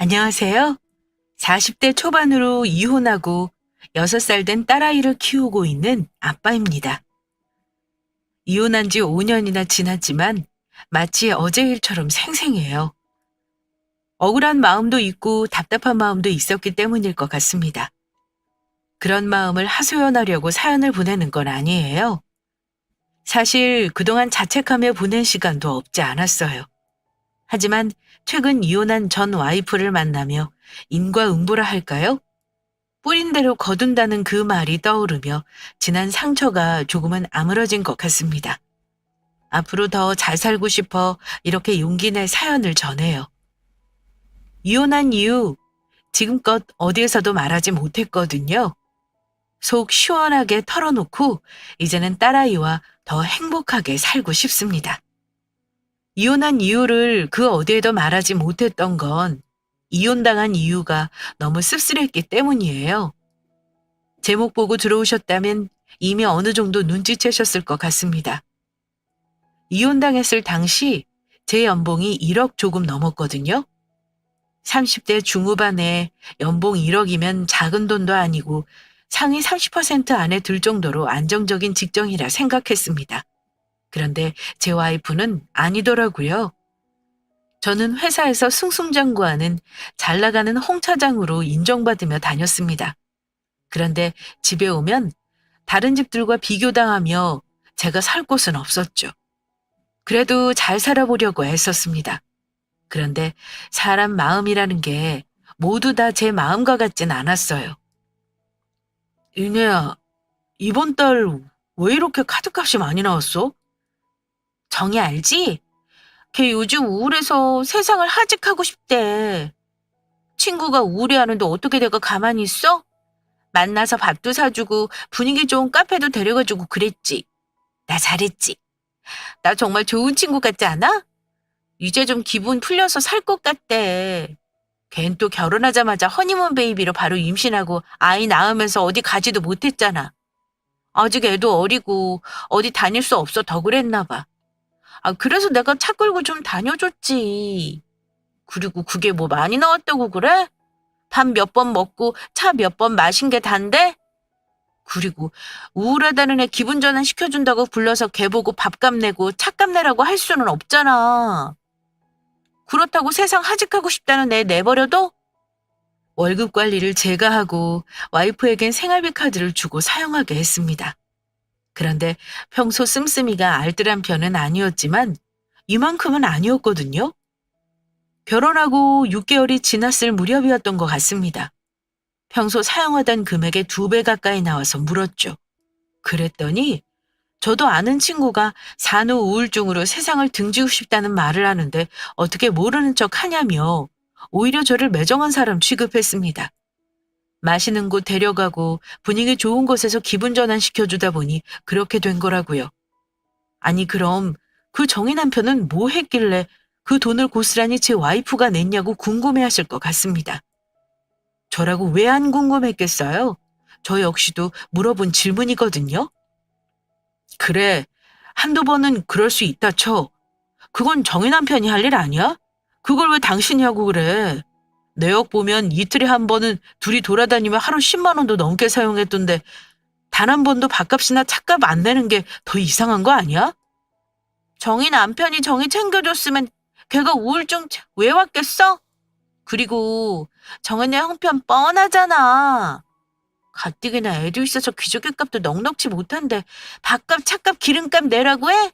안녕하세요. 40대 초반으로 이혼하고 6살 된 딸아이를 키우고 있는 아빠입니다. 이혼한 지 5년이나 지났지만 마치 어제 일처럼 생생해요. 억울한 마음도 있고 답답한 마음도 있었기 때문일 것 같습니다. 그런 마음을 하소연하려고 사연을 보내는 건 아니에요. 사실 그동안 자책하며 보낸 시간도 없지 않았어요. 하지만 최근 이혼한 전 와이프를 만나며 인과응보라 할까요? 뿌린 대로 거둔다는 그 말이 떠오르며 지난 상처가 조금은 아물어진 것 같습니다. 앞으로 더 잘 살고 싶어 이렇게 용기 내 사연을 전해요. 이혼한 이유 지금껏 어디에서도 말하지 못했거든요. 속 시원하게 털어놓고 이제는 딸아이와 더 행복하게 살고 싶습니다. 이혼한 이유를 그 어디에도 말하지 못했던 건 이혼당한 이유가 너무 씁쓸했기 때문이에요. 제목 보고 들어오셨다면 이미 어느 정도 눈치채셨을 것 같습니다. 이혼당했을 당시 제 연봉이 1억 조금 넘었거든요. 30대 중후반에 연봉 1억이면 작은 돈도 아니고 상위 30% 안에 들 정도로 안정적인 직장이라 생각했습니다. 그런데 제 와이프는 아니더라고요. 저는 회사에서 승승장구하는 잘 나가는 홍 차장으로 인정받으며 다녔습니다. 그런데 집에 오면 다른 집들과 비교당하며 제가 살 곳은 없었죠. 그래도 잘 살아보려고 애썼습니다. 그런데 사람 마음이라는 게 모두 다 제 마음과 같진 않았어요. 이내야, 이번 달 왜 이렇게 카드값이 많이 나왔어? 정이 알지? 걔 요즘 우울해서 세상을 하직하고 싶대. 친구가 우울해하는데 어떻게 내가 가만히 있어? 만나서 밥도 사주고 분위기 좋은 카페도 데려가주고 그랬지. 나 잘했지. 나 정말 좋은 친구 같지 않아? 이제 좀 기분 풀려서 살 것 같대. 걘 또 결혼하자마자 허니문 베이비로 바로 임신하고 아이 낳으면서 어디 가지도 못했잖아. 아직 애도 어리고 어디 다닐 수 없어 더 그랬나 봐. 아, 그래서 내가 차 끌고 좀 다녀줬지. 그리고 그게 뭐 많이 나왔다고 그래? 밥 몇 번 먹고 차 몇 번 마신 게 단데? 그리고 우울하다는 애 기분 전환 시켜준다고 불러서 걔 보고 밥값 내고 차값 내라고 할 수는 없잖아. 그렇다고 세상 하직하고 싶다는 애 내버려둬? 월급 관리를 제가 하고 와이프에겐 생활비 카드를 주고 사용하게 했습니다. 그런데 평소 씀씀이가 알뜰한 편은 아니었지만 이만큼은 아니었거든요. 결혼하고 6개월이 지났을 무렵이었던 것 같습니다. 평소 사용하던 금액의 2배 가까이 나와서 물었죠. 그랬더니 저도 아는 친구가 산후 우울증으로 세상을 등지고 싶다는 말을 하는데 어떻게 모르는 척 하냐며 오히려 저를 매정한 사람 취급했습니다. 맛있는 곳 데려가고 분위기 좋은 곳에서 기분 전환 시켜주다 보니 그렇게 된 거라고요. 아니 그럼 그 정의 남편은 뭐 했길래 그 돈을 고스란히 제 와이프가 냈냐고 궁금해하실 것 같습니다. 저라고 왜 안 궁금했겠어요? 저 역시도 물어본 질문이거든요. 그래, 한두 번은 그럴 수 있다 쳐. 그건 정의 남편이 할 일 아니야? 그걸 왜 당신이 하고 그래? 내역 보면 이틀에 한 번은 둘이 돌아다니며 하루 10만 원도 넘게 사용했던데 단 한 번도 밥값이나 차값 안 내는 게 더 이상한 거 아니야? 정희 남편이 정희 챙겨줬으면 걔가 우울증 왜 왔겠어? 그리고 정은의 형편 뻔하잖아. 가뜩이나 애도 있어서 귀저귀 값도 넉넉지 못한데 밥값, 차값, 기름값 내라고 해?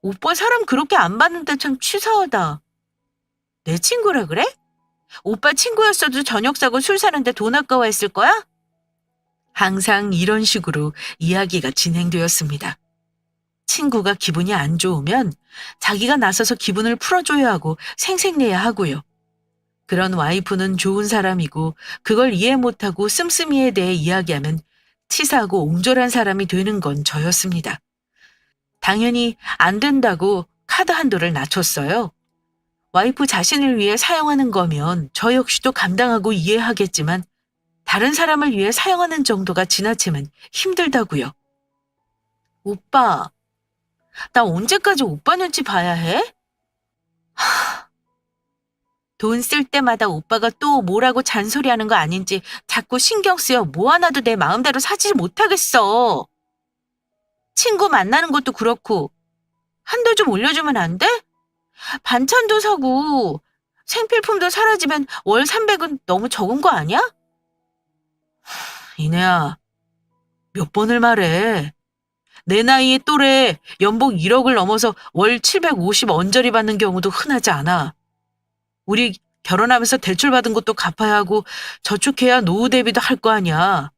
오빠 사람 그렇게 안 봤는데 참 치사하다. 내 친구라 그래? 오빠 친구였어도 저녁 사고 술 사는데 돈 아까워했을 거야? 항상 이런 식으로 이야기가 진행되었습니다. 친구가 기분이 안 좋으면 자기가 나서서 기분을 풀어줘야 하고 생색내야 하고요. 그런 와이프는 좋은 사람이고 그걸 이해 못하고 씀씀이에 대해 이야기하면 치사하고 옹졸한 사람이 되는 건 저였습니다. 당연히 안 된다고 카드 한도를 낮췄어요. 와이프 자신을 위해 사용하는 거면 저 역시도 감당하고 이해하겠지만 다른 사람을 위해 사용하는 정도가 지나치면 힘들다고요. 오빠, 나 언제까지 오빠 눈치 봐야 해? 돈 쓸 때마다 오빠가 또 뭐라고 잔소리하는 거 아닌지 자꾸 신경 쓰여 뭐 하나도 내 마음대로 사지 못하겠어. 친구 만나는 것도 그렇고 한도 좀 올려주면 안 돼? 반찬도 사고 생필품도 사라지면 월 300은 너무 적은 거 아니야? 이내야, 몇 번을 말해. 내 나이에 또래 연봉 1억을 넘어서 월 750 언저리 받는 경우도 흔하지 않아. 우리 결혼하면서 대출 받은 것도 갚아야 하고 저축해야 노후 대비도 할 거 아니야.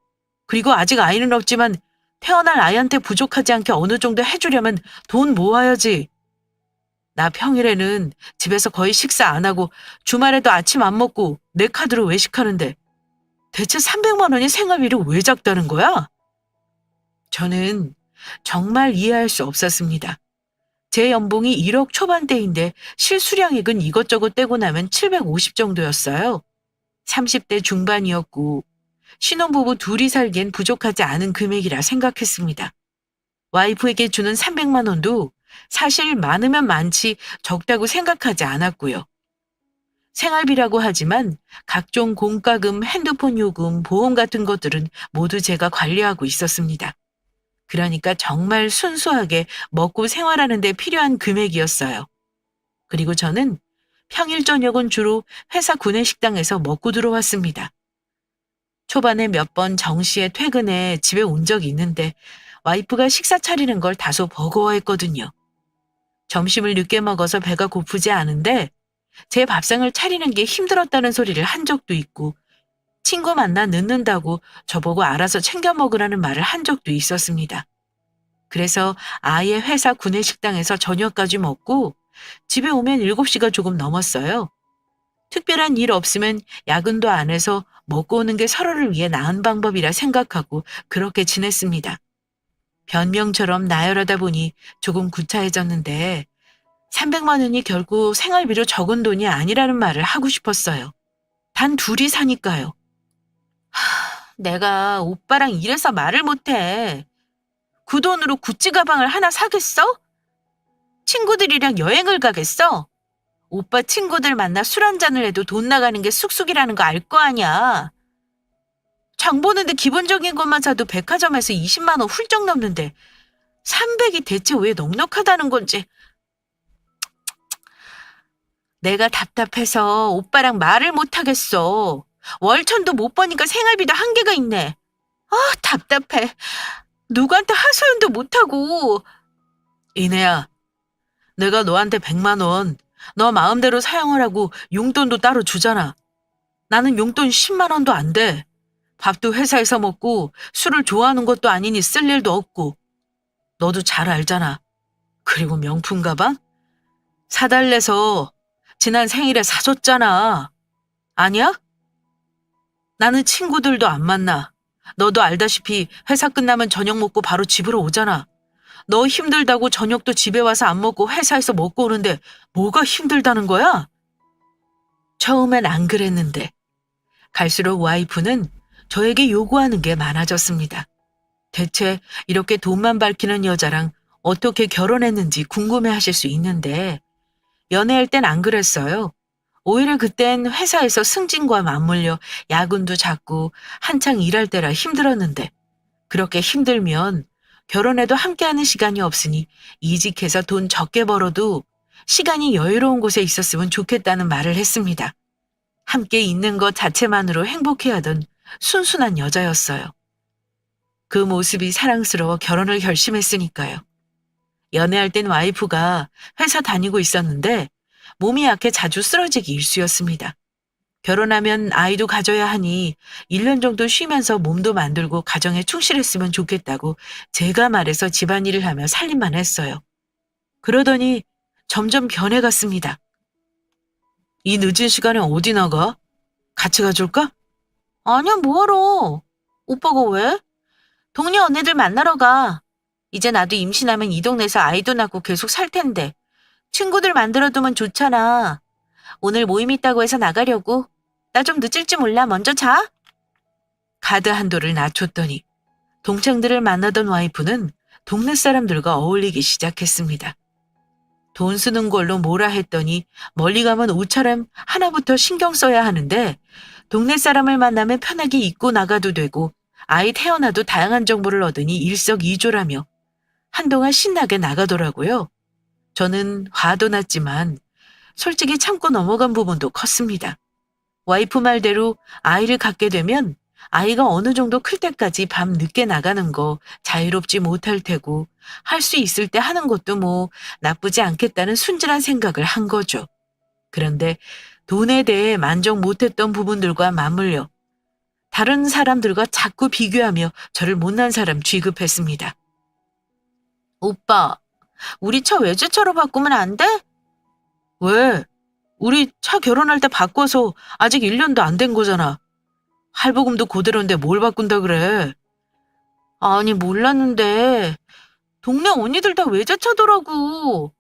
그리고 아직 아이는 없지만 태어날 아이한테 부족하지 않게 어느 정도 해주려면 돈 모아야지. 나 평일에는 집에서 거의 식사 안 하고 주말에도 아침 안 먹고 내 카드로 외식하는데 대체 300만 원이 생활비로 왜 작다는 거야? 저는 정말 이해할 수 없었습니다. 제 연봉이 1억 초반대인데 실수령액은 이것저것 떼고 나면 750 정도였어요. 30대 중반이었고 신혼부부 둘이 살기엔 부족하지 않은 금액이라 생각했습니다. 와이프에게 주는 300만 원도 사실 많으면 많지 적다고 생각하지 않았고요. 생활비라고 하지만 각종 공과금, 핸드폰 요금, 보험 같은 것들은 모두 제가 관리하고 있었습니다. 그러니까 정말 순수하게 먹고 생활하는 데 필요한 금액이었어요. 그리고 저는 평일 저녁은 주로 회사 구내식당에서 먹고 들어왔습니다. 초반에 몇 번 정시에 퇴근해 집에 온 적이 있는데 와이프가 식사 차리는 걸 다소 버거워했거든요. 점심을 늦게 먹어서 배가 고프지 않은데 제 밥상을 차리는 게 힘들었다는 소리를 한 적도 있고 친구 만나 늦는다고 저보고 알아서 챙겨 먹으라는 말을 한 적도 있었습니다. 그래서 아예 회사 구내식당에서 저녁까지 먹고 집에 오면 7시가 조금 넘었어요. 특별한 일 없으면 야근도 안 해서 먹고 오는 게 서로를 위해 나은 방법이라 생각하고 그렇게 지냈습니다. 변명처럼 나열하다 보니 조금 구차해졌는데 300만 원이 결국 생활비로 적은 돈이 아니라는 말을 하고 싶었어요. 단 둘이 사니까요. 내가 오빠랑 이래서 말을 못해. 그 돈으로 구찌 가방을 하나 사겠어? 친구들이랑 여행을 가겠어? 오빠 친구들 만나 술 한잔을 해도 돈 나가는 게 쑥쑥이라는 거 알 거 아니야. 장 보는데 기본적인 것만 사도 백화점에서 20만 원 훌쩍 넘는데 300이 대체 왜 넉넉하다는 건지. 내가 답답해서 오빠랑 말을 못하겠어. 월천도 못 버니까 생활비도 한계가 있네. 아, 답답해. 누구한테 하소연도 못하고. 이내야, 내가 너한테 100만 원, 너 마음대로 사용하라고 용돈도 따로 주잖아. 나는 용돈 10만 원도 안 돼. 밥도 회사에서 먹고 술을 좋아하는 것도 아니니 쓸 일도 없고. 너도 잘 알잖아. 그리고 명품 가방? 사달래서 지난 생일에 사줬잖아. 아니야? 나는 친구들도 안 만나. 너도 알다시피 회사 끝나면 저녁 먹고 바로 집으로 오잖아. 너 힘들다고 저녁도 집에 와서 안 먹고 회사에서 먹고 오는데 뭐가 힘들다는 거야? 처음엔 안 그랬는데 갈수록 와이프는 저에게 요구하는 게 많아졌습니다. 대체 이렇게 돈만 밝히는 여자랑 어떻게 결혼했는지 궁금해하실 수 있는데 연애할 땐 안 그랬어요. 오히려 그땐 회사에서 승진과 맞물려 야근도 잦고 한창 일할 때라 힘들었는데 그렇게 힘들면 결혼해도 함께하는 시간이 없으니 이직해서 돈 적게 벌어도 시간이 여유로운 곳에 있었으면 좋겠다는 말을 했습니다. 함께 있는 것 자체만으로 행복해하던 순순한 여자였어요. 그 모습이 사랑스러워 결혼을 결심했으니까요. 연애할 땐 와이프가 회사 다니고 있었는데 몸이 약해 자주 쓰러지기 일쑤였습니다. 결혼하면 아이도 가져야 하니 1년 정도 쉬면서 몸도 만들고 가정에 충실했으면 좋겠다고 제가 말해서 집안일을 하며 살림만 했어요. 그러더니 점점 변해갔습니다. 이 늦은 시간에 어디 나가? 같이 가줄까? 아니야, 뭐하러. 오빠가 왜? 동네 언니들 만나러 가. 이제 나도 임신하면 이 동네에서 아이도 낳고 계속 살 텐데. 친구들 만들어두면 좋잖아. 오늘 모임 있다고 해서 나가려고. 나 좀 늦을지 몰라. 먼저 자. 가드 한도를 낮췄더니 동창들을 만나던 와이프는 동네 사람들과 어울리기 시작했습니다. 돈 쓰는 걸로 뭐라 했더니 멀리 가면 옷차림 하나부터 신경 써야 하는데 동네 사람을 만나면 편하게 입고 나가도 되고 아이 태어나도 다양한 정보를 얻으니 일석이조라며 한동안 신나게 나가더라고요. 저는 화도 났지만 솔직히 참고 넘어간 부분도 컸습니다. 와이프 말대로 아이를 갖게 되면 아이가 어느 정도 클 때까지 밤 늦게 나가는 거 자유롭지 못할 테고 할 수 있을 때 하는 것도 뭐 나쁘지 않겠다는 순진한 생각을 한 거죠. 그런데 돈에 대해 만족 못했던 부분들과 맞물려 다른 사람들과 자꾸 비교하며 저를 못난 사람 취급했습니다. 오빠, 우리 차 외제차로 바꾸면 안 돼? 왜? 우리 차 결혼할 때 바꿔서 아직 1년도 안 된 거잖아. 할부금도 그대로인데 뭘 바꾼다 그래? 아니, 몰랐는데 동네 언니들 다 외제차더라고.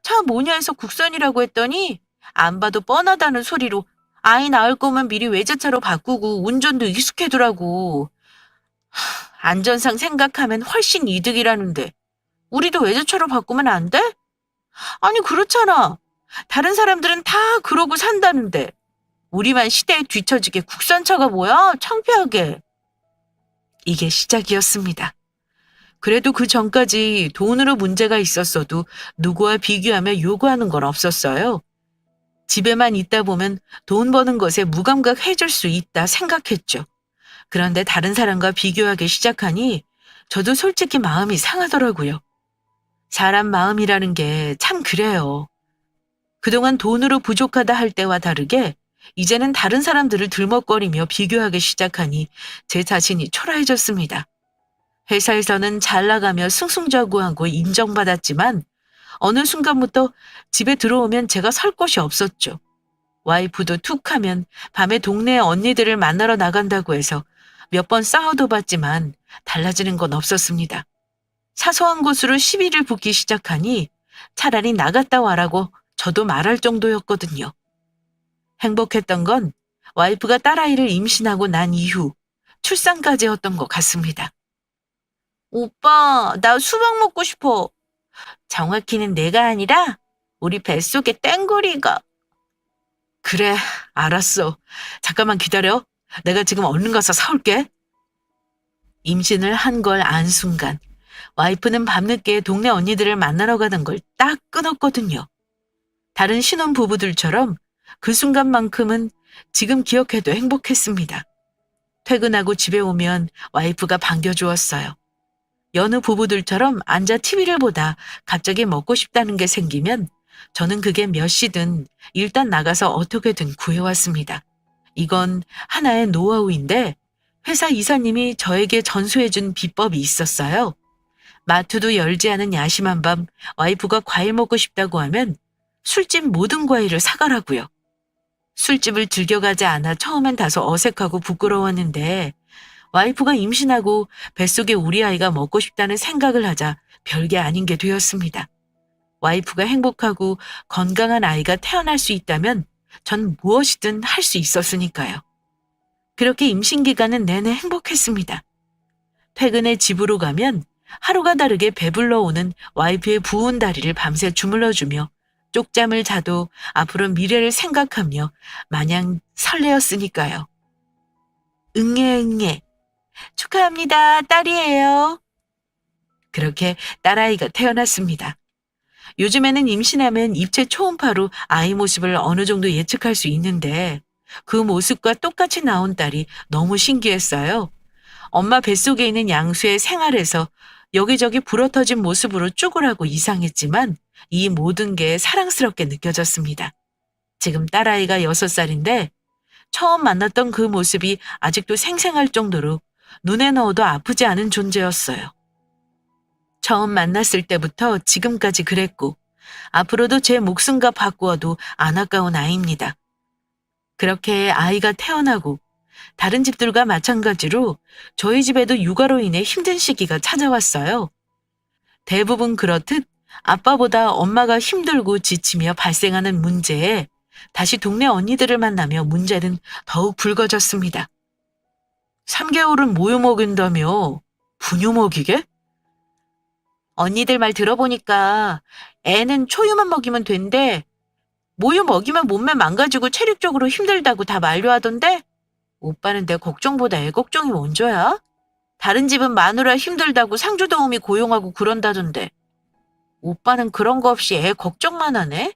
차 뭐냐 해서 국산이라고 했더니 안 봐도 뻔하다는 소리로 아이 낳을 거면 미리 외제차로 바꾸고 운전도 익숙해두라고. 안전상 생각하면 훨씬 이득이라는데 우리도 외제차로 바꾸면 안 돼? 아니, 그렇잖아. 다른 사람들은 다 그러고 산다는데 우리만 시대에 뒤처지게 국산차가 뭐야? 창피하게. 이게 시작이었습니다. 그래도 그 전까지 돈으로 문제가 있었어도 누구와 비교하며 요구하는 건 없었어요. 집에만 있다 보면 돈 버는 것에 무감각해질 수 있다 생각했죠. 그런데 다른 사람과 비교하기 시작하니 저도 솔직히 마음이 상하더라고요. 사람 마음이라는 게 참 그래요. 그동안 돈으로 부족하다 할 때와 다르게 이제는 다른 사람들을 들먹거리며 비교하기 시작하니 제 자신이 초라해졌습니다. 회사에서는 잘 나가며 승승장구하고 인정받았지만 어느 순간부터 집에 들어오면 제가 설 곳이 없었죠. 와이프도 툭 하면 밤에 동네 언니들을 만나러 나간다고 해서 몇 번 싸워도 봤지만 달라지는 건 없었습니다. 사소한 것으로 시비를 붙기 시작하니 차라리 나갔다 와라고 저도 말할 정도였거든요. 행복했던 건 와이프가 딸아이를 임신하고 난 이후 출산까지였던 것 같습니다. 오빠, 나 수박 먹고 싶어. 정확히는 내가 아니라 우리 뱃속의 땡구리가. 그래, 알았어. 잠깐만 기다려. 내가 지금 얼른 가서 사올게. 임신을 한 걸 안 순간 와이프는 밤늦게 동네 언니들을 만나러 가는 걸 딱 끊었거든요. 다른 신혼부부들처럼 그 순간만큼은 지금 기억해도 행복했습니다. 퇴근하고 집에 오면 와이프가 반겨주었어요. 여느 부부들처럼 앉아 TV를 보다 갑자기 먹고 싶다는 게 생기면 저는 그게 몇 시든 일단 나가서 어떻게든 구해왔습니다. 이건 하나의 노하우인데 회사 이사님이 저에게 전수해준 비법이 있었어요. 마트도 열지 않은 야심한 밤 와이프가 과일 먹고 싶다고 하면 술집 모든 과일을 사가라고요. 술집을 즐겨가지 않아 처음엔 다소 어색하고 부끄러웠는데 와이프가 임신하고 뱃속에 우리 아이가 먹고 싶다는 생각을 하자 별게 아닌 게 되었습니다. 와이프가 행복하고 건강한 아이가 태어날 수 있다면 전 무엇이든 할 수 있었으니까요. 그렇게 임신 기간은 내내 행복했습니다. 퇴근에 집으로 가면 하루가 다르게 배불러 오는 와이프의 부은 다리를 밤새 주물러주며 쪽잠을 자도 앞으로 미래를 생각하며 마냥 설레었으니까요. 응애 응애. 축하합니다. 딸이에요. 그렇게 딸아이가 태어났습니다. 요즘에는 임신하면 입체 초음파로 아이 모습을 어느 정도 예측할 수 있는데 그 모습과 똑같이 나온 딸이 너무 신기했어요. 엄마 뱃속에 있는 양수의 생활에서 여기저기 불어터진 모습으로 쭈그라고 이상했지만 이 모든 게 사랑스럽게 느껴졌습니다. 지금 딸아이가 6살인데 처음 만났던 그 모습이 아직도 생생할 정도로 눈에 넣어도 아프지 않은 존재였어요. 처음 만났을 때부터 지금까지 그랬고 앞으로도 제 목숨과 바꾸어도 안 아까운 아이입니다. 그렇게 아이가 태어나고 다른 집들과 마찬가지로 저희 집에도 육아로 인해 힘든 시기가 찾아왔어요. 대부분 그렇듯 아빠보다 엄마가 힘들고 지치며 발생하는 문제에 다시 동네 언니들을 만나며 문제는 더욱 불거졌습니다. 3개월은 모유 먹인다며? 분유 먹이게? 언니들 말 들어보니까 애는 초유만 먹이면 된대. 모유 먹이면 몸매 망가지고 체력적으로 힘들다고 다 만류하던데? 오빠는 내 걱정보다 애 걱정이 먼저야? 다른 집은 마누라 힘들다고 상주도우미 고용하고 그런다던데. 오빠는 그런 거 없이 애 걱정만 하네?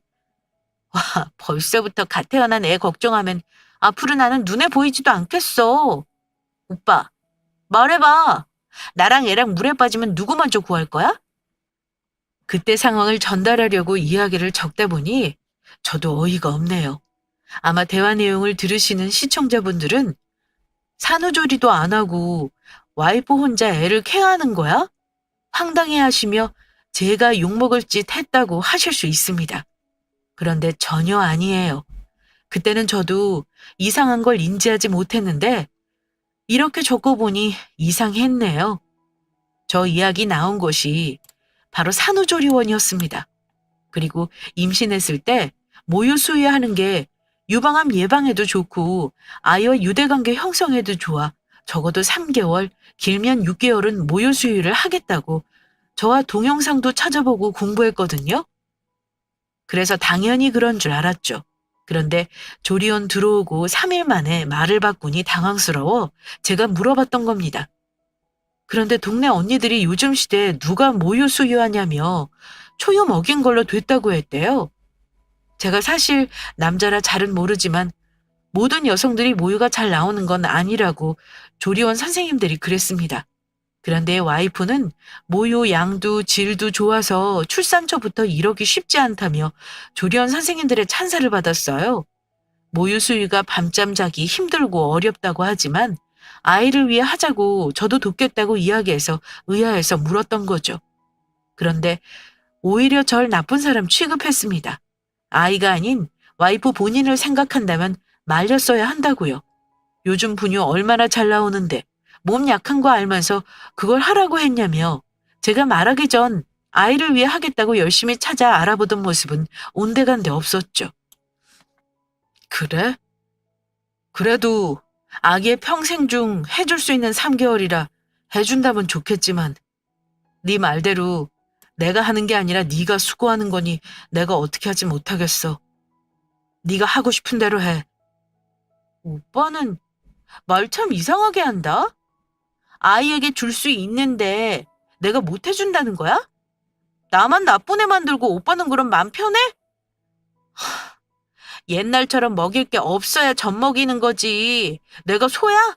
와, 벌써부터 갓 태어난 애 걱정하면 앞으로 나는 눈에 보이지도 않겠어. 오빠, 말해봐. 나랑 애랑 물에 빠지면 누구 먼저 구할 거야? 그때 상황을 전달하려고 이야기를 적다 보니 저도 어이가 없네요. 아마 대화 내용을 들으시는 시청자분들은 산후조리도 안 하고 와이프 혼자 애를 케어하는 거야? 황당해 하시며 제가 욕먹을 짓 했다고 하실 수 있습니다. 그런데 전혀 아니에요. 그때는 저도 이상한 걸 인지하지 못했는데 이렇게 적어보니 이상했네요. 저 이야기 나온 곳이 바로 산후조리원이었습니다. 그리고 임신했을 때 모유 수유하는 게 유방암 예방에도 좋고 아이와 유대관계 형성에도 좋아 적어도 3개월, 길면 6개월은 모유 수유를 하겠다고 저와 동영상도 찾아보고 공부했거든요. 그래서 당연히 그런 줄 알았죠. 그런데 조리원 들어오고 3일 만에 말을 바꾸니 당황스러워 제가 물어봤던 겁니다. 그런데 동네 언니들이 요즘 시대에 누가 모유 수유하냐며 초유 먹인 걸로 됐다고 했대요. 제가 사실 남자라 잘은 모르지만 모든 여성들이 모유가 잘 나오는 건 아니라고 조리원 선생님들이 그랬습니다. 그런데 와이프는 모유 양도 질도 좋아서 출산초부터 이러기 쉽지 않다며 조리원 선생님들의 찬사를 받았어요. 모유 수유가 밤잠 자기 힘들고 어렵다고 하지만 아이를 위해 하자고 저도 돕겠다고 이야기해서 의아해서 물었던 거죠. 그런데 오히려 절 나쁜 사람 취급했습니다. 아이가 아닌 와이프 본인을 생각한다면 말렸어야 한다고요. 요즘 분유 얼마나 잘 나오는데 몸 약한 거 알면서 그걸 하라고 했냐며 제가 말하기 전 아이를 위해 하겠다고 열심히 찾아 알아보던 모습은 온데간데 없었죠. 그래? 그래도 아기의 평생 중 해줄 수 있는 3개월이라 해준다면 좋겠지만 네 말대로 내가 하는 게 아니라 네가 수고하는 거니 내가 어떻게 하지 못하겠어. 네가 하고 싶은 대로 해. 오빠는 말 참 이상하게 한다? 아이에게 줄 수 있는데 내가 못 해준다는 거야? 나만 나쁜 애 만들고 오빠는 그럼 맘 편해? 옛날처럼 먹일 게 없어야 젖 먹이는 거지. 내가 소야?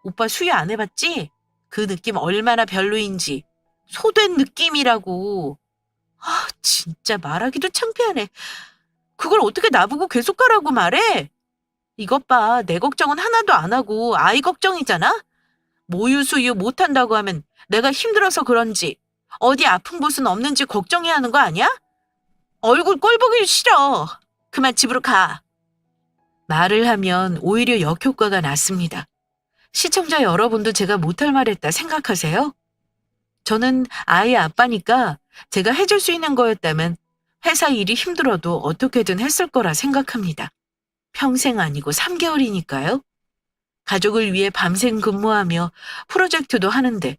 오빠 수유 안 해봤지? 그 느낌 얼마나 별로인지. 소된 느낌이라고. 아, 진짜 말하기도 창피하네. 그걸 어떻게 나보고 계속 하라고 말해? 이것 봐, 내 걱정은 하나도 안 하고 아이 걱정이잖아? 모유 수유 못한다고 하면 내가 힘들어서 그런지 어디 아픈 곳은 없는지 걱정해야 하는 거 아니야? 얼굴 꼴 보기 싫어. 그만 집으로 가. 말을 하면 오히려 역효과가 났습니다. 시청자 여러분도 제가 못할 말했다 생각하세요? 저는 아이 아빠니까 제가 해줄 수 있는 거였다면 회사 일이 힘들어도 어떻게든 했을 거라 생각합니다. 평생 아니고 3개월이니까요. 가족을 위해 밤샘 근무하며 프로젝트도 하는데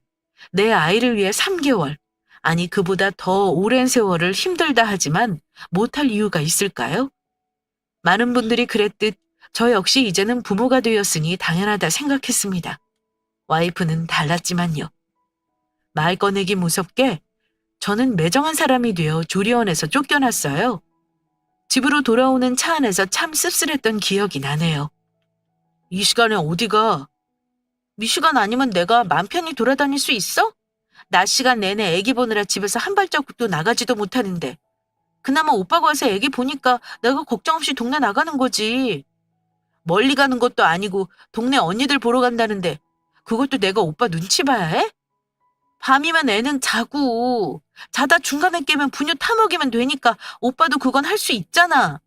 내 아이를 위해 3개월, 아니 그보다 더 오랜 세월을 힘들다 하지만 못할 이유가 있을까요? 많은 분들이 그랬듯 저 역시 이제는 부모가 되었으니 당연하다 생각했습니다. 와이프는 달랐지만요. 말 꺼내기 무섭게 저는 매정한 사람이 되어 조리원에서 쫓겨났어요. 집으로 돌아오는 차 안에서 참 씁쓸했던 기억이 나네요. 이 시간에 어디가? 이 시간 아니면 내가 맘 편히 돌아다닐 수 있어? 낮 시간 내내 애기 보느라 집에서 한 발자국도 나가지도 못하는데. 그나마 오빠가 와서 애기 보니까 내가 걱정 없이 동네 나가는 거지. 멀리 가는 것도 아니고 동네 언니들 보러 간다는데 그것도 내가 오빠 눈치 봐야 해? 밤이면 애는 자고 자다 중간에 깨면 분유 타먹이면 되니까 오빠도 그건 할 수 있잖아.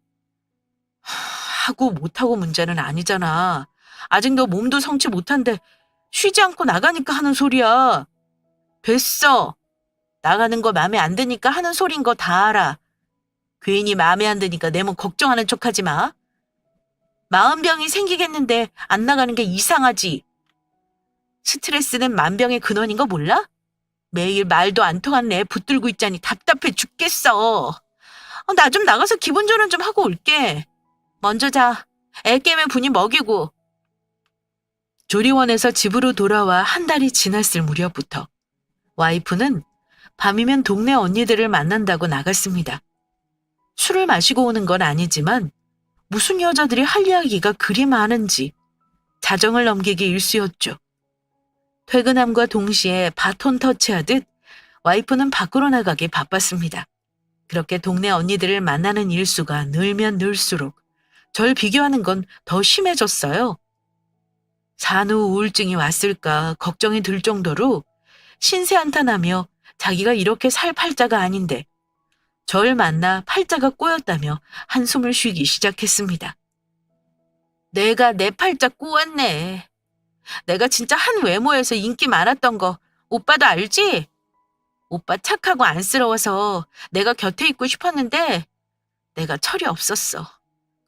하고 못하고 문제는 아니잖아. 아직 너 몸도 성치 못한데 쉬지 않고 나가니까 하는 소리야. 됐어. 나가는 거 마음에 안 드니까 하는 소린 거 다 알아. 괜히 마음에 안 드니까 내 몸 걱정하는 척 하지 마. 마음병이 생기겠는데 안 나가는 게 이상하지. 스트레스는 만병의 근원인 거 몰라? 매일 말도 안 통하는 애 붙들고 있자니 답답해 죽겠어. 나 좀 나가서 기분 전환 좀 하고 올게. 먼저 자. 애 깨면 분이 먹이고. 조리원에서 집으로 돌아와 한 달이 지났을 무렵부터 와이프는 밤이면 동네 언니들을 만난다고 나갔습니다. 술을 마시고 오는 건 아니지만 무슨 여자들이 할 이야기가 그리 많은지 자정을 넘기기 일쑤였죠. 퇴근함과 동시에 바톤 터치하듯 와이프는 밖으로 나가기 바빴습니다. 그렇게 동네 언니들을 만나는 일수가 늘면 늘수록 절 비교하는 건 더 심해졌어요. 산후 우울증이 왔을까 걱정이 들 정도로 신세한탄하며 자기가 이렇게 살 팔자가 아닌데 절 만나 팔자가 꼬였다며 한숨을 쉬기 시작했습니다. 내가 내 팔자 꼬았네. 내가 진짜 한 외모에서 인기 많았던 거 오빠도 알지? 오빠 착하고 안쓰러워서 내가 곁에 있고 싶었는데 내가 철이 없었어.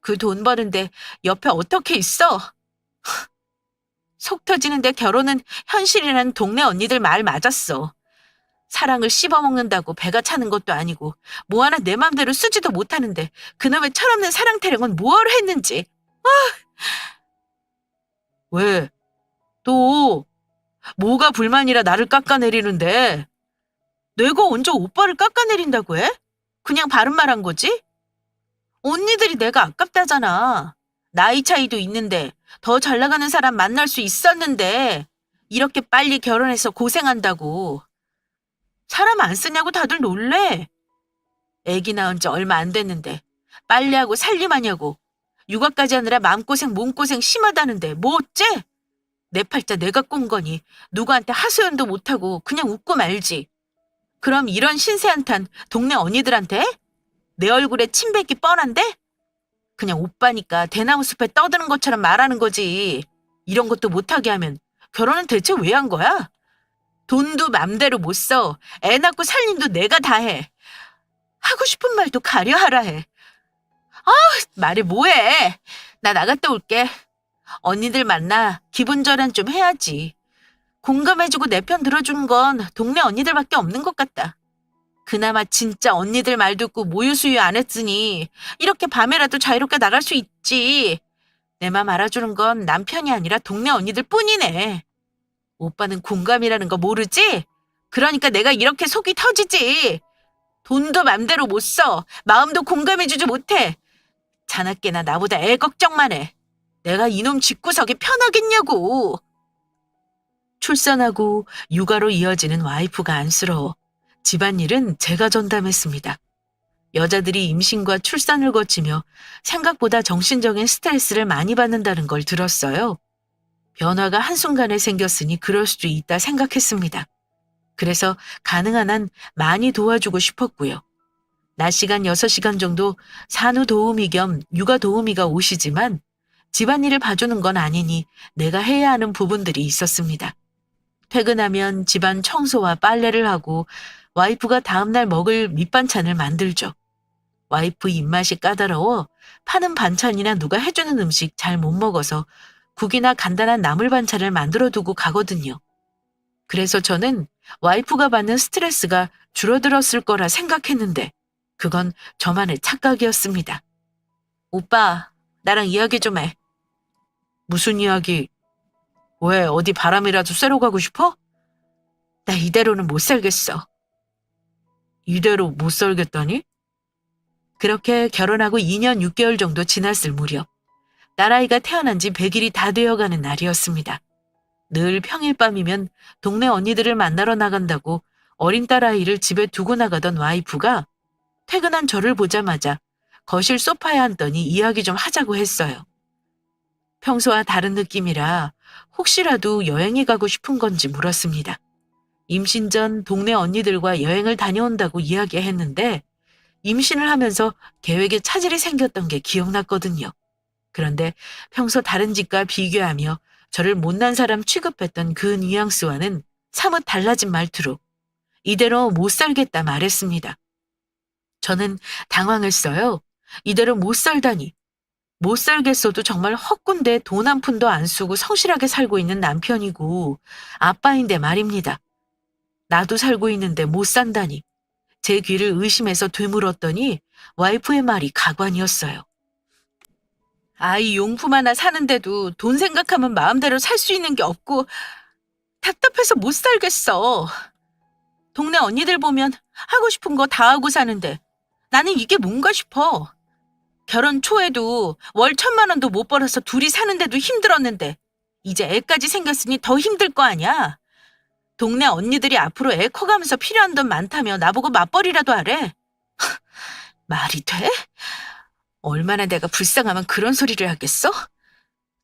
그 돈 버는데 옆에 어떻게 있어? 속 터지는데 결혼은 현실이라는 동네 언니들 말 맞았어. 사랑을 씹어먹는다고 배가 차는 것도 아니고 뭐 하나 내 맘대로 쓰지도 못하는데 그놈의 철없는 사랑 타령은 뭐하러 했는지. 왜? 또 뭐가 불만이라 나를 깎아내리는데? 내가 언제 오빠를 깎아내린다고 해? 그냥 바른 말 한 거지? 언니들이 내가 아깝다잖아. 나이 차이도 있는데 더 잘 나가는 사람 만날 수 있었는데 이렇게 빨리 결혼해서 고생한다고. 사람 안 쓰냐고 다들 놀래. 애기 낳은 지 얼마 안 됐는데 빨리하고 살림하냐고. 육아까지 하느라 마음고생 몸고생 심하다는데 뭐 어째? 내 팔자 내가 꼰 거니 누구한테 하소연도 못하고 그냥 웃고 말지. 그럼 이런 신세한탄 동네 언니들한테? 내 얼굴에 침 뱉기 뻔한데? 그냥 오빠니까 대나무 숲에 떠드는 것처럼 말하는 거지. 이런 것도 못하게 하면 결혼은 대체 왜 한 거야? 돈도 맘대로 못 써. 애 낳고 살림도 내가 다 해. 하고 싶은 말도 가려 하라 해. 말해 뭐해. 나 나갔다 올게. 언니들 만나 기분 전환 좀 해야지. 공감해주고 내 편 들어주는 건 동네 언니들밖에 없는 것 같다. 그나마 진짜 언니들 말 듣고 모유수유 안 했으니 이렇게 밤에라도 자유롭게 나갈 수 있지. 내 맘 알아주는 건 남편이 아니라 동네 언니들 뿐이네. 오빠는 공감이라는 거 모르지? 그러니까 내가 이렇게 속이 터지지. 돈도 맘대로 못 써. 마음도 공감해주지 못해. 자나깨나 나보다 애 걱정만 해. 내가 이놈 집구석에 편하겠냐고. 출산하고 육아로 이어지는 와이프가 안쓰러워 집안일은 제가 전담했습니다. 여자들이 임신과 출산을 거치며 생각보다 정신적인 스트레스를 많이 받는다는 걸 들었어요. 변화가 한순간에 생겼으니 그럴 수도 있다 생각했습니다. 그래서 가능한 한 많이 도와주고 싶었고요. 낮 시간 6시간 정도 산후 도우미 겸 육아 도우미가 오시지만 집안일을 봐주는 건 아니니 내가 해야 하는 부분들이 있었습니다. 퇴근하면 집안 청소와 빨래를 하고 와이프가 다음날 먹을 밑반찬을 만들죠. 와이프 입맛이 까다로워 파는 반찬이나 누가 해주는 음식 잘 못 먹어서 국이나 간단한 나물 반찬을 만들어 두고 가거든요. 그래서 저는 와이프가 받는 스트레스가 줄어들었을 거라 생각했는데 그건 저만의 착각이었습니다. 오빠, 나랑 이야기 좀 해. 무슨 이야기? 왜 어디 바람이라도 쐬러 가고 싶어? 나 이대로는 못 살겠어. 이대로 못 살겠다니? 그렇게 결혼하고 2년 6개월 정도 지났을 무렵 딸아이가 태어난 지 100일이 다 되어가는 날이었습니다. 늘 평일 밤이면 동네 언니들을 만나러 나간다고 어린 딸아이를 집에 두고 나가던 와이프가 퇴근한 저를 보자마자 거실 소파에 앉더니 이야기 좀 하자고 했어요. 평소와 다른 느낌이라 혹시라도 여행에 가고 싶은 건지 물었습니다. 임신 전 동네 언니들과 여행을 다녀온다고 이야기했는데 임신을 하면서 계획에 차질이 생겼던 게 기억났거든요. 그런데 평소 다른 집과 비교하며 저를 못난 사람 취급했던 그 뉘앙스와는 사뭇 달라진 말투로 이대로 못 살겠다 말했습니다. 저는 당황했어요. 이대로 못 살다니. 못 살겠어도 정말 헛군데 돈 한 푼도 안 쓰고 성실하게 살고 있는 남편이고 아빠인데 말입니다. 나도 살고 있는데 못 산다니. 제 귀를 의심해서 되물었더니 와이프의 말이 가관이었어요. 아이 용품 하나 사는데도 돈 생각하면 마음대로 살 수 있는 게 없고 답답해서 못 살겠어. 동네 언니들 보면 하고 싶은 거 다 하고 사는데 나는 이게 뭔가 싶어. 결혼 초에도 월 1,000만 원도 못 벌어서 둘이 사는데도 힘들었는데 이제 애까지 생겼으니 더 힘들 거 아니야. 동네 언니들이 앞으로 애 커가면서 필요한 돈 많다며 나보고 맞벌이라도 하래. 말이 돼? 얼마나 내가 불쌍하면 그런 소리를 하겠어?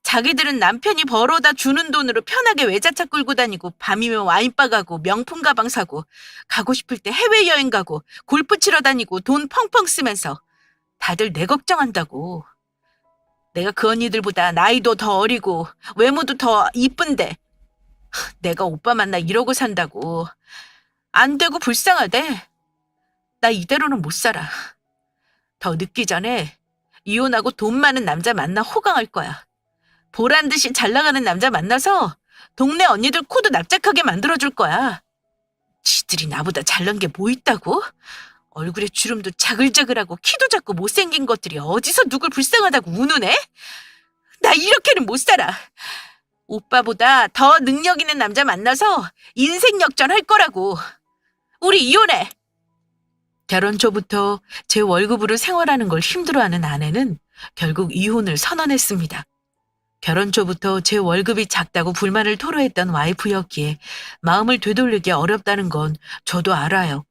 자기들은 남편이 벌어다 주는 돈으로 편하게 외제차 끌고 다니고 밤이면 와인바 가고 명품 가방 사고 가고 싶을 때 해외여행 가고 골프 치러 다니고 돈 펑펑 쓰면서 다들 내 걱정한다고. 내가 그 언니들보다 나이도 더 어리고 외모도 더 이쁜데 내가 오빠 만나 이러고 산다고. 안 되고 불쌍하대. 나 이대로는 못 살아. 더 늦기 전에 이혼하고 돈 많은 남자 만나 호강할 거야. 보란 듯이 잘 나가는 남자 만나서 동네 언니들 코도 납작하게 만들어줄 거야. 지들이 나보다 잘난 게 뭐 있다고? 얼굴에 주름도 자글자글하고 키도 작고 못생긴 것들이 어디서 누굴 불쌍하다고 우는 애? 나 이렇게는 못 살아. 오빠보다 더 능력 있는 남자 만나서 인생 역전할 거라고. 우리 이혼해. 결혼 초부터 제 월급으로 생활하는 걸 힘들어하는 아내는 결국 이혼을 선언했습니다. 결혼 초부터 제 월급이 작다고 불만을 토로했던 와이프였기에 마음을 되돌리기 어렵다는 건 저도 알아요.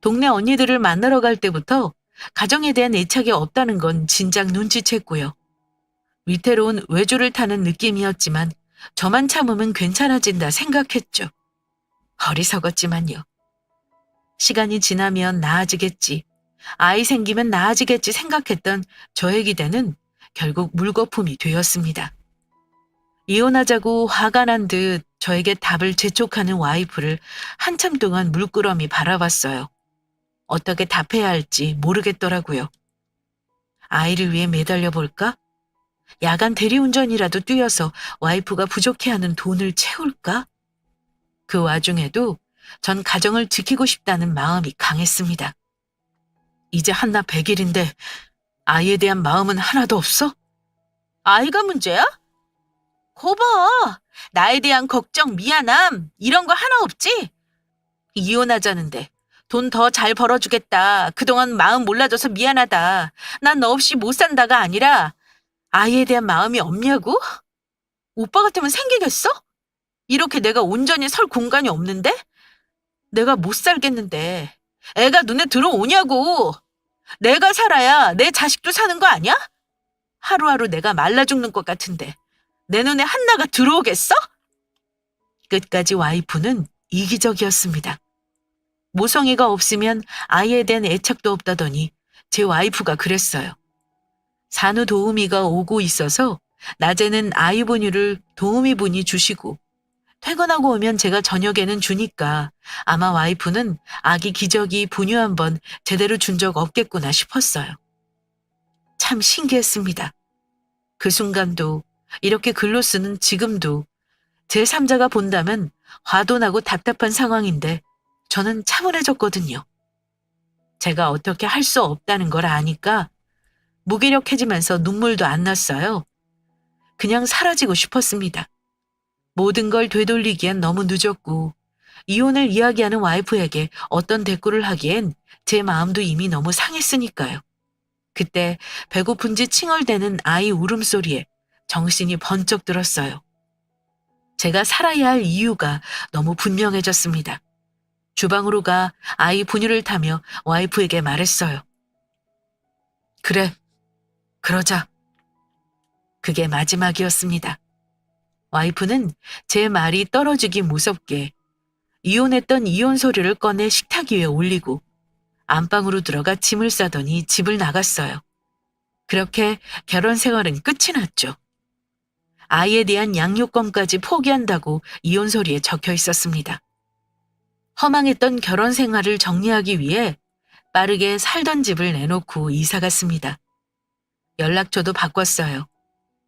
동네 언니들을 만나러 갈 때부터 가정에 대한 애착이 없다는 건 진작 눈치챘고요. 위태로운 외조를 타는 느낌이었지만 저만 참으면 괜찮아진다 생각했죠. 어리석었지만요. 시간이 지나면 나아지겠지, 아이 생기면 나아지겠지 생각했던 저의 기대는 결국 물거품이 되었습니다. 이혼하자고 화가 난 듯 저에게 답을 재촉하는 와이프를 한참 동안 물끄러미 바라봤어요. 어떻게 답해야 할지 모르겠더라고요. 아이를 위해 매달려 볼까? 야간 대리운전이라도 뛰어서 와이프가 부족해하는 돈을 채울까? 그 와중에도 전 가정을 지키고 싶다는 마음이 강했습니다. 이제 한나 100일인데 아이에 대한 마음은 하나도 없어? 아이가 문제야? 거봐. 나에 대한 걱정, 미안함 이런 거 하나 없지? 이혼하자는데 돈 더 잘 벌어주겠다. 그동안 마음 몰라줘서 미안하다. 난 너 없이 못 산다가 아니라 아이에 대한 마음이 없냐고? 오빠 같으면 생기겠어? 이렇게 내가 온전히 설 공간이 없는데? 내가 못 살겠는데 애가 눈에 들어오냐고. 내가 살아야 내 자식도 사는 거 아니야? 하루하루 내가 말라 죽는 것 같은데 내 눈에 한나가 들어오겠어? 끝까지 와이프는 이기적이었습니다. 모성애가 없으면 아이에 대한 애착도 없다더니 제 와이프가 그랬어요. 산후도우미가 오고 있어서 낮에는 아이 분유를 도우미 분이 주시고 퇴근하고 오면 제가 저녁에는 주니까 아마 와이프는 아기 기저귀 분유 한번 제대로 준 적 없겠구나 싶었어요. 참 신기했습니다. 그 순간도 이렇게 글로 쓰는 지금도 제3자가 본다면 화도 나고 답답한 상황인데 저는 차분해졌거든요. 제가 어떻게 할 수 없다는 걸 아니까 무기력해지면서 눈물도 안 났어요. 그냥 사라지고 싶었습니다. 모든 걸 되돌리기엔 너무 늦었고 이혼을 이야기하는 와이프에게 어떤 대꾸를 하기엔 제 마음도 이미 너무 상했으니까요. 그때 배고픈지 칭얼대는 아이 울음소리에 정신이 번쩍 들었어요. 제가 살아야 할 이유가 너무 분명해졌습니다. 주방으로 가 아이 분유를 타며 와이프에게 말했어요. 그래, 그러자. 그게 마지막이었습니다. 와이프는 제 말이 떨어지기 무섭게 이혼했던 이혼 서류를 꺼내 식탁 위에 올리고 안방으로 들어가 짐을 싸더니 집을 나갔어요. 그렇게 결혼 생활은 끝이 났죠. 아이에 대한 양육권까지 포기한다고 이혼 서류에 적혀 있었습니다. 허망했던 결혼 생활을 정리하기 위해 빠르게 살던 집을 내놓고 이사 갔습니다. 연락처도 바꿨어요.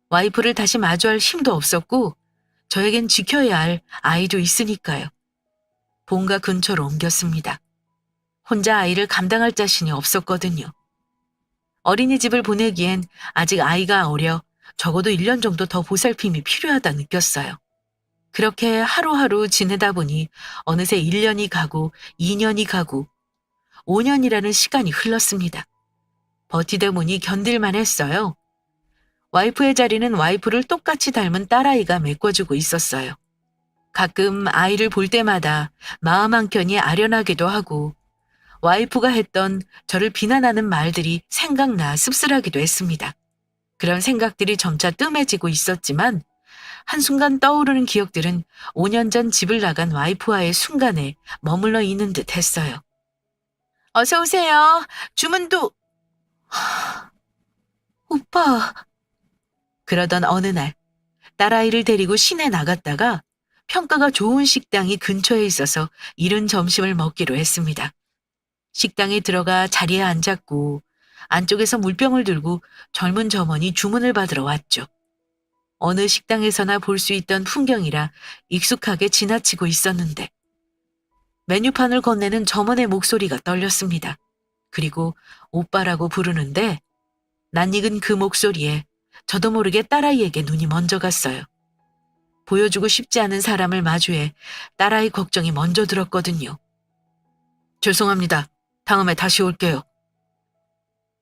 와이프를 다시 마주할 힘도 없었고 저에겐 지켜야 할 아이도 있으니까요. 본가 근처로 옮겼습니다. 혼자 아이를 감당할 자신이 없었거든요. 어린이집을 보내기엔 아직 아이가 어려 적어도 1년 정도 더 보살핌이 필요하다 느꼈어요. 그렇게 하루하루 지내다 보니 어느새 1년이 가고 2년이 가고 5년이라는 시간이 흘렀습니다. 버티다 보니 견딜만 했어요. 와이프의 자리는 와이프를 똑같이 닮은 딸아이가 메꿔주고 있었어요. 가끔 아이를 볼 때마다 마음 한켠이 아련하기도 하고 와이프가 했던 저를 비난하는 말들이 생각나 씁쓸하기도 했습니다. 그런 생각들이 점차 뜸해지고 있었지만 한순간 떠오르는 기억들은 5년 전 집을 나간 와이프와의 순간에 머물러 있는 듯 했어요. 어서 오세요. 주문도... 오빠. 그러던 어느 날 딸아이를 데리고 시내 나갔다가 평가가 좋은 식당이 근처에 있어서 이른 점심을 먹기로 했습니다. 식당에 들어가 자리에 앉았고 안쪽에서 물병을 들고 젊은 점원이 주문을 받으러 왔죠. 어느 식당에서나 볼 수 있던 풍경이라 익숙하게 지나치고 있었는데 메뉴판을 건네는 점원의 목소리가 떨렸습니다. 그리고 오빠라고 부르는데 낯익은 그 목소리에 저도 모르게 딸아이에게 눈이 먼저 갔어요. 보여주고 싶지 않은 사람을 마주해 딸아이 걱정이 먼저 들었거든요. 죄송합니다. 다음에 다시 올게요.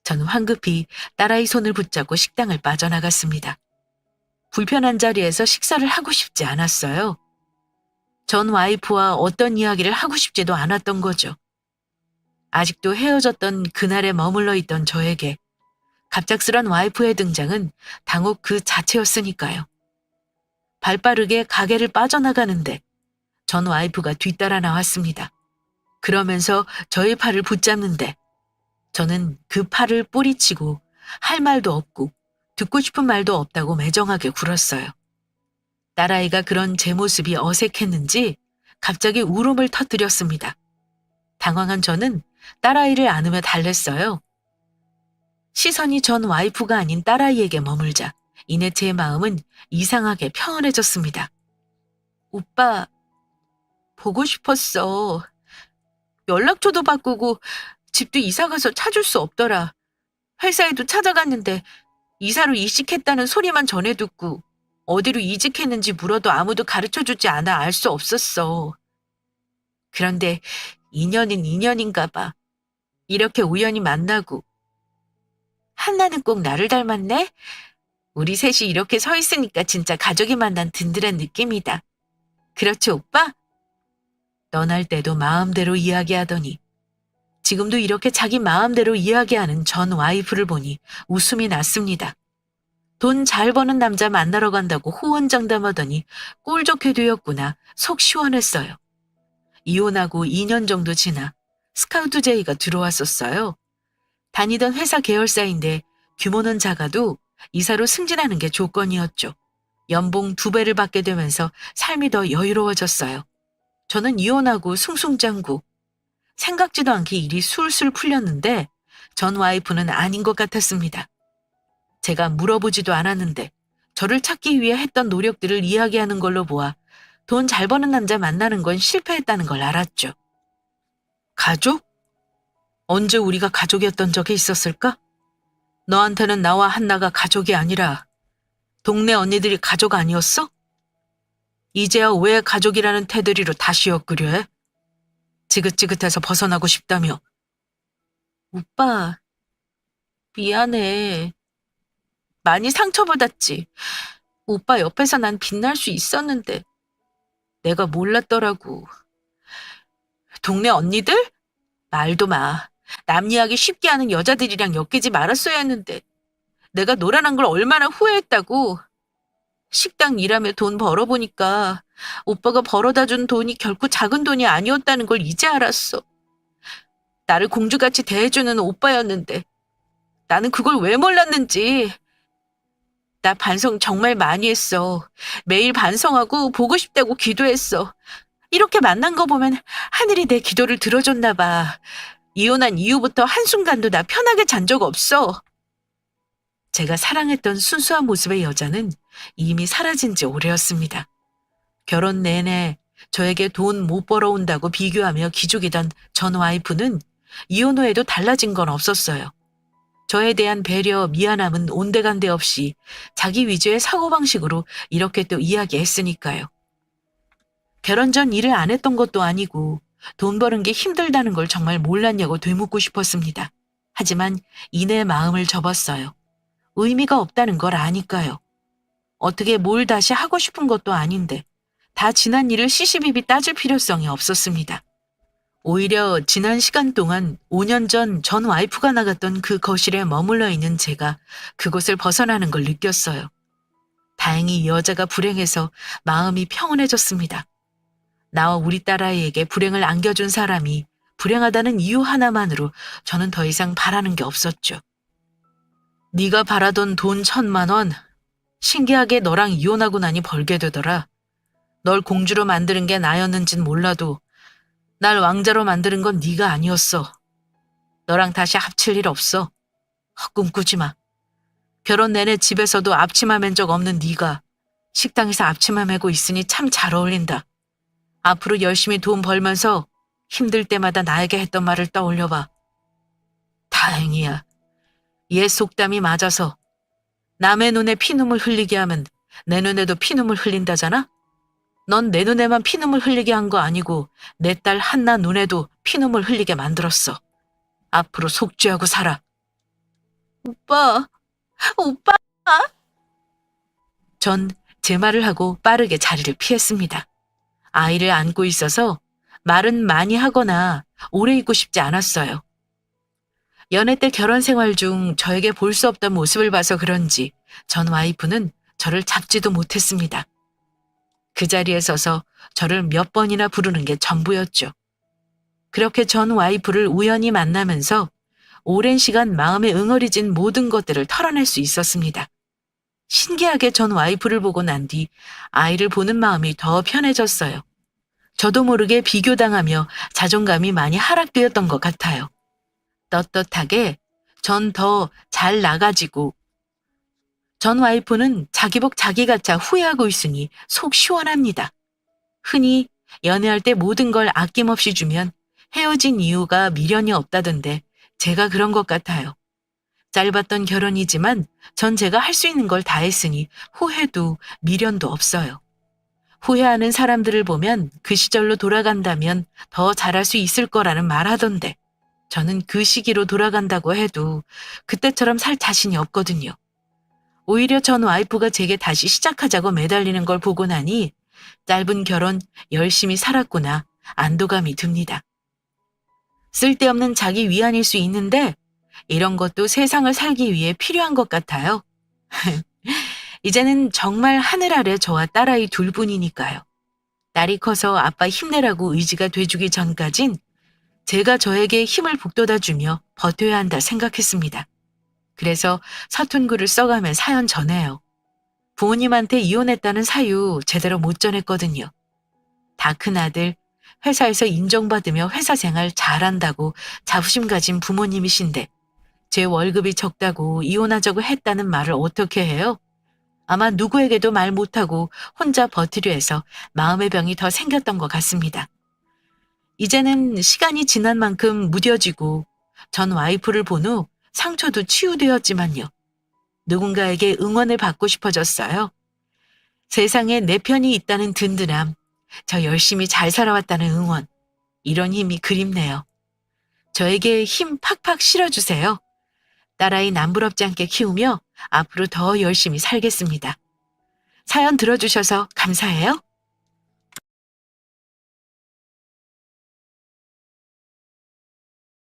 저는 황급히 딸아이 손을 붙잡고 식당을 빠져나갔습니다. 불편한 자리에서 식사를 하고 싶지 않았어요. 전 와이프와 어떤 이야기를 하고 싶지도 않았던 거죠. 아직도 헤어졌던 그날에 머물러 있던 저에게 갑작스런 와이프의 등장은 당혹 그 자체였으니까요. 발빠르게 가게를 빠져나가는데 전 와이프가 뒤따라 나왔습니다. 그러면서 저의 팔을 붙잡는데 저는 그 팔을 뿌리치고 할 말도 없고 듣고 싶은 말도 없다고 매정하게 굴었어요. 딸아이가 그런 제 모습이 어색했는지 갑자기 울음을 터뜨렸습니다. 당황한 저는 딸아이를 안으며 달랬어요. 시선이 전 와이프가 아닌 딸아이에게 머물자 이내 제 마음은 이상하게 평온해졌습니다. 오빠, 보고 싶었어. 연락처도 바꾸고 집도 이사가서 찾을 수 없더라. 회사에도 찾아갔는데 이사로 이직했다는 소리만 전해 듣고 어디로 이직했는지 물어도 아무도 가르쳐주지 않아 알 수 없었어. 그런데 인연은 인연인가 봐. 이렇게 우연히 만나고. 한나는 꼭 나를 닮았네? 우리 셋이 이렇게 서 있으니까 진짜 가족이 만난 든든한 느낌이다. 그렇지, 오빠? 떠날 때도 마음대로 이야기하더니 지금도 이렇게 자기 마음대로 이야기하는 전 와이프를 보니 웃음이 났습니다. 돈 잘 버는 남자 만나러 간다고 호언장담하더니 꼴 좋게 되었구나 속 시원했어요. 이혼하고 2년 정도 지나 스카우트 제의가 들어왔었어요. 다니던 회사 계열사인데 규모는 작아도 이사로 승진하는 게 조건이었죠. 연봉 2배를 받게 되면서 삶이 더 여유로워졌어요. 저는 이혼하고 숭숭장구. 생각지도 않게 일이 술술 풀렸는데 전 와이프는 아닌 것 같았습니다. 제가 물어보지도 않았는데 저를 찾기 위해 했던 노력들을 이야기하는 걸로 보아 돈 잘 버는 남자 만나는 건 실패했다는 걸 알았죠. 가족? 언제 우리가 가족이었던 적이 있었을까? 너한테는 나와 한나가 가족이 아니라 동네 언니들이 가족 아니었어? 이제야 왜 가족이라는 테두리로 다시 엮으려 해? 지긋지긋해서 벗어나고 싶다며. 오빠, 미안해. 많이 상처받았지. 오빠 옆에서 난 빛날 수 있었는데 내가 몰랐더라고. 동네 언니들? 말도 마. 남 이야기 쉽게 하는 여자들이랑 엮이지 말았어야 했는데 내가 노란한 걸 얼마나 후회했다고. 식당 일하며 돈 벌어보니까 오빠가 벌어다 준 돈이 결코 작은 돈이 아니었다는 걸 이제 알았어. 나를 공주같이 대해주는 오빠였는데 나는 그걸 왜 몰랐는지. 나 반성 정말 많이 했어. 매일 반성하고 보고 싶다고 기도했어. 이렇게 만난 거 보면 하늘이 내 기도를 들어줬나 봐. 이혼한 이후부터 한순간도 나 편하게 잔 적 없어. 제가 사랑했던 순수한 모습의 여자는 이미 사라진 지 오래였습니다. 결혼 내내 저에게 돈 못 벌어온다고 비교하며 기죽이던 전 와이프는 이혼 후에도 달라진 건 없었어요. 저에 대한 배려, 미안함은 온데간데 없이 자기 위주의 사고방식으로 이렇게 또 이야기했으니까요. 결혼 전 일을 안 했던 것도 아니고 돈 버는 게 힘들다는 걸 정말 몰랐냐고 되묻고 싶었습니다. 하지만 이내 마음을 접었어요. 의미가 없다는 걸 아니까요. 어떻게 뭘 다시 하고 싶은 것도 아닌데 다 지난 일을 시시비비 따질 필요성이 없었습니다. 오히려 지난 시간 동안 5년 전 전 와이프가 나갔던 그 거실에 머물러 있는 제가 그곳을 벗어나는 걸 느꼈어요. 다행히 이 여자가 불행해서 마음이 평온해졌습니다. 나와 우리 딸아이에게 불행을 안겨준 사람이 불행하다는 이유 하나만으로 저는 더 이상 바라는 게 없었죠. 네가 바라던 돈 1,000만 원, 신기하게 너랑 이혼하고 나니 벌게 되더라. 널 공주로 만드는 게 나였는진 몰라도 날 왕자로 만드는 건 네가 아니었어. 너랑 다시 합칠 일 없어. 꿈꾸지 마. 결혼 내내 집에서도 앞치마 맨 적 없는 네가 식당에서 앞치마 메고 있으니 참 잘 어울린다. 앞으로 열심히 돈 벌면서 힘들 때마다 나에게 했던 말을 떠올려봐. 다행이야. 얘 속담이 맞아서 남의 눈에 피눈물 흘리게 하면 내 눈에도 피눈물 흘린다잖아? 넌 내 눈에만 피눈물 흘리게 한 거 아니고 내 딸 한나 눈에도 피눈물 흘리게 만들었어. 앞으로 속죄하고 살아. 오빠, 오빠. 전 제 말을 하고 빠르게 자리를 피했습니다. 아이를 안고 있어서 말은 많이 하거나 오래 있고 싶지 않았어요. 연애 때 결혼 생활 중 저에게 볼 수 없던 모습을 봐서 그런지 전 와이프는 저를 잡지도 못했습니다. 그 자리에 서서 저를 몇 번이나 부르는 게 전부였죠. 그렇게 전 와이프를 우연히 만나면서 오랜 시간 마음에 응어리진 모든 것들을 털어낼 수 있었습니다. 신기하게 전 와이프를 보고 난 뒤 아이를 보는 마음이 더 편해졌어요. 저도 모르게 비교당하며 자존감이 많이 하락되었던 것 같아요. 떳떳하게 전 더 잘 나가지고 전 와이프는 자기 복 자기 갖자 후회하고 있으니 속 시원합니다. 흔히 연애할 때 모든 걸 아낌없이 주면 헤어진 이유가 미련이 없다던데 제가 그런 것 같아요. 짧았던 결혼이지만 전 제가 할 수 있는 걸 다 했으니 후회도 미련도 없어요. 후회하는 사람들을 보면 그 시절로 돌아간다면 더 잘할 수 있을 거라는 말 하던데 저는 그 시기로 돌아간다고 해도 그때처럼 살 자신이 없거든요. 오히려 전 와이프가 제게 다시 시작하자고 매달리는 걸 보고 나니 짧은 결혼 열심히 살았구나 안도감이 듭니다. 쓸데없는 자기 위안일 수 있는데 이런 것도 세상을 살기 위해 필요한 것 같아요. 이제는 정말 하늘 아래 저와 딸아이 둘뿐이니까요. 딸이 커서 아빠 힘내라고 의지가 돼주기 전까진 제가 저에게 힘을 북돋아주며 버텨야 한다 생각했습니다. 그래서 서툰 글을 써가며 사연 전해요. 부모님한테 이혼했다는 사유 제대로 못 전했거든요. 다 큰 아들, 회사에서 인정받으며 회사 생활 잘한다고 자부심 가진 부모님이신데 제 월급이 적다고 이혼하자고 했다는 말을 어떻게 해요? 아마 누구에게도 말 못하고 혼자 버티려 해서 마음의 병이 더 생겼던 것 같습니다. 이제는 시간이 지난 만큼 무뎌지고 전 와이프를 본 후 상처도 치유되었지만요. 누군가에게 응원을 받고 싶어졌어요. 세상에 내 편이 있다는 든든함, 저 열심히 잘 살아왔다는 응원, 이런 힘이 그립네요. 저에게 힘 팍팍 실어주세요. 딸아이 남부럽지 않게 키우며 앞으로 더 열심히 살겠습니다. 사연 들어주셔서 감사해요.